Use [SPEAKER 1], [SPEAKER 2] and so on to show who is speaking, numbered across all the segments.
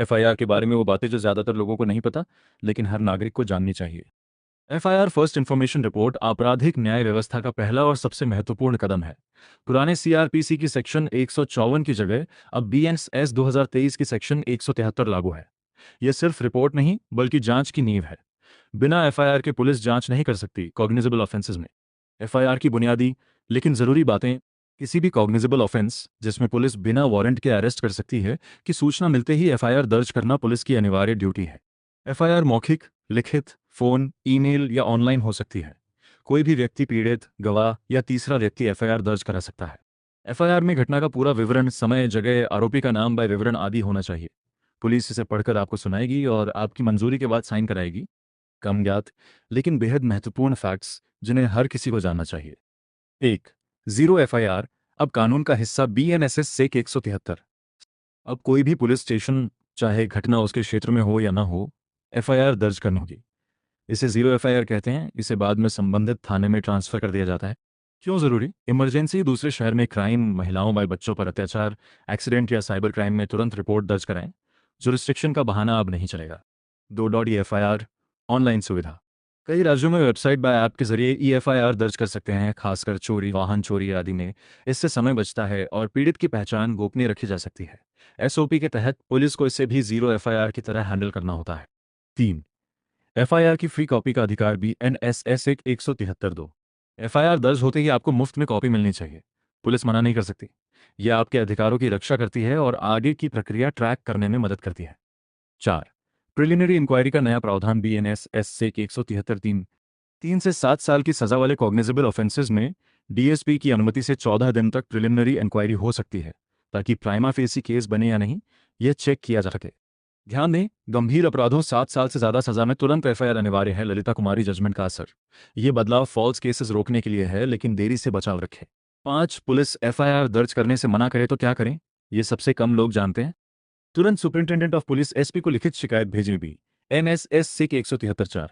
[SPEAKER 1] FIR के बारे में वो बातें जो ज़्यादातर लोगों को नहीं पता, लेकिन हर नागरिक को जाननी चाहिए। एफआईआर फर्स्ट इन्फॉर्मेशन रिपोर्ट आपराधिक न्याय व्यवस्था का पहला और सबसे महत्वपूर्ण कदम है। पुराने सीआरपीसी की सेक्शन 154 की जगह अब बीएनएस 2023 की सेक्शन 173 लागू है। यह सिर्फ रिपोर्ट नहीं बल्कि जांच की नींव है। बिना एफआईआर के पुलिस जांच नहीं कर सकती कॉग्निजेबल ऑफेंसेस में। एफआईआर की बुनियादी लेकिन ज़रूरी बातें। किसी भी कॉग्निजेबल ऑफेंस जिसमें पुलिस बिना वारंट के अरेस्ट कर सकती है कि सूचना मिलते ही एफआईआर दर्ज करना पुलिस की अनिवार्य ड्यूटी है। एफआईआर मौखिक, लिखित, फोन, ईमेल या ऑनलाइन हो सकती है। कोई भी व्यक्ति, पीड़ित, गवाह या तीसरा व्यक्ति एफआईआर दर्ज करा सकता है। एफआईआर में घटना का पूरा विवरण, समय, जगह, आरोपी का नाम, विवरण आदि होना चाहिए। पुलिस इसे पढ़कर आपको सुनाएगी और आपकी मंजूरी के बाद साइन कराएगी। कम ज्ञात लेकिन बेहद महत्वपूर्ण फैक्ट्स जिन्हें हर किसी को जानना चाहिए। 1. जीरो एफआईआर अब कानून का हिस्सा बीएनएसएस सेक 173। अब कोई भी पुलिस स्टेशन, चाहे घटना उसके क्षेत्र में हो या ना हो, एफआईआर दर्ज करनी होगी। इसे जीरो एफआईआर कहते हैं। इसे बाद में संबंधित थाने में ट्रांसफर कर दिया जाता है। क्यों जरूरी? इमरजेंसी, दूसरे शहर में क्राइम, महिलाओं व बच्चों पर अत्याचार, एक्सीडेंट या साइबर क्राइम में तुरंत रिपोर्ट दर्ज कराएं। जुरिस्डिक्शन का बहाना अब नहीं चलेगा। 2. ई एफआईआर ऑनलाइन सुविधा। कई राज्यों में वेबसाइट बाय ऐप के जरिए ई एफआईआर दर्ज कर सकते हैं, खासकर चोरी, वाहन चोरी आदि में। इससे समय बचता है और पीड़ित की पहचान गोपनीय रखी जा सकती है। एसओपी के तहत पुलिस को इसे भी जीरो एफआईआर की तरह हैंडल करना होता है। 3. एफआईआर की फ्री कॉपी का अधिकार भी एनएसएस 173 दो। एफआईआर दर्ज होते ही आपको मुफ्त में कॉपी मिलनी चाहिए। पुलिस मना नहीं कर सकती। यह आपके अधिकारों की रक्षा करती है और आगे की प्रक्रिया ट्रैक करने में मदद करती है। 4. प्रिलिमिनरी इंक्वायरी का नया प्रावधान बीएनएसएस से 173 3 से 7 साल की सजा वाले कॉग्निजेबल ऑफेंसेस में डीएसपी की अनुमति से 14 दिन तक प्रिलिमिनरी इंक्वायरी हो सकती है, ताकि प्राइमा फेसी केस बने या नहीं यह चेक किया जा सके। ध्यान दें, गंभीर अपराधों 7 साल से ज्यादा सजा में तुरंत एफआईआर अनिवार्य है। ललिता कुमारी जजमेंट का असर। यह बदलाव फॉल्स केसेस रोकने के लिए है, लेकिन देरी से बचाव रखे। 5. पुलिस एफआईआर दर्ज करने से मना करे तो क्या करें? ये सबसे कम लोग जानते हैं। तुरंत सुपरिंटेंडेंट ऑफ पुलिस एसपी को लिखित शिकायत भेजनी भी। एनएसएस सेक 173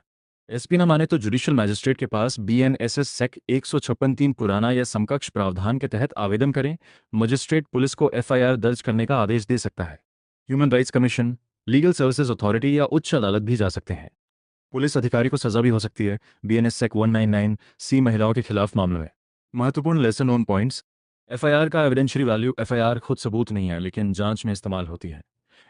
[SPEAKER 1] एसपी न माने तो जुडिशियल मैजिस्ट्रेट के पास बीएनएसएस सेक 156 पुराना या समकक्ष प्रावधान के तहत आवेदन करें। मजिस्ट्रेट पुलिस को एफआईआर दर्ज करने का आदेश दे सकता है। Human rights commission, legal services authority या उच्च अदालत भी जा सकते हैं। पुलिस अधिकारी को सजा भी हो सकती है। बीएनएस सेक 199 सी महिलाओं के खिलाफ मामलों में। महत्वपूर्ण लेसन ऑन पॉइंट्स। एफआईआर का एविडेंशियरी वैल्यू। एफआईआर खुद सबूत नहीं है, लेकिन जांच में इस्तेमाल होती है।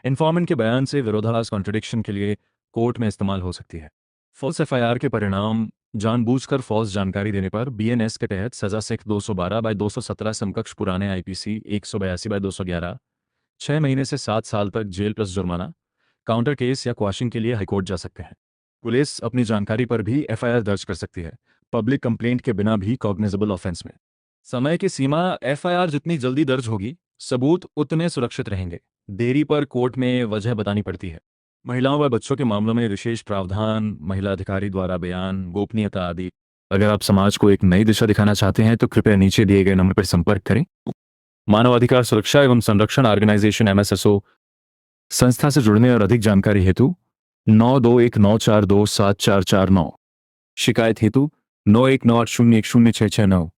[SPEAKER 1] इन्फॉर्मेंट के बयान से विरोधाभास कॉन्ट्रडिक्शन के लिए कोर्ट में इस्तेमाल हो सकती है। फॉल्स एफआईआर के परिणाम। जानबूझकर फॉल्स जानकारी देने पर बीएनएस के तहत सजा सेक 212/217 समकक्ष पुराने आईपीसी 182/211 6 महीने से 7 साल तक जेल प्लस जुर्माना। काउंटर केस या क्वाशिंग के लिए हाईकोर्ट जा सकते हैं। पुलिस अपनी जानकारी पर भी एफआईआर दर्ज कर सकती है, पब्लिक कंप्लेंट के बिना भी कॉग्निजेबल ऑफेंस में। समय की सीमा। एफआईआर जितनी जल्दी दर्ज होगी, सबूत उतने सुरक्षित रहेंगे। देरी पर कोर्ट में वजह बतानी पड़ती है। महिलाओं व बच्चों के मामलों में विशेष प्रावधान, महिला अधिकारी द्वारा बयान, गोपनीयता आदि। अगर आप समाज को एक नई दिशा दिखाना चाहते हैं तो कृपया नीचे दिए गए नंबर पर संपर्क करें। मानवाधिकार सुरक्षा एवं संरक्षण ऑर्गेनाइजेशन एमएसएसओ संस्था से जुड़ने और अधिक जानकारी हेतु 9219427449। शिकायत हेतु 9198010669।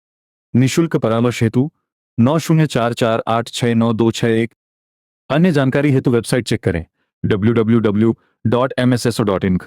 [SPEAKER 1] निःशुल्क परामर्श हेतु 9044869261। अन्य जानकारी हेतु वेबसाइट चेक करें www.msso.in।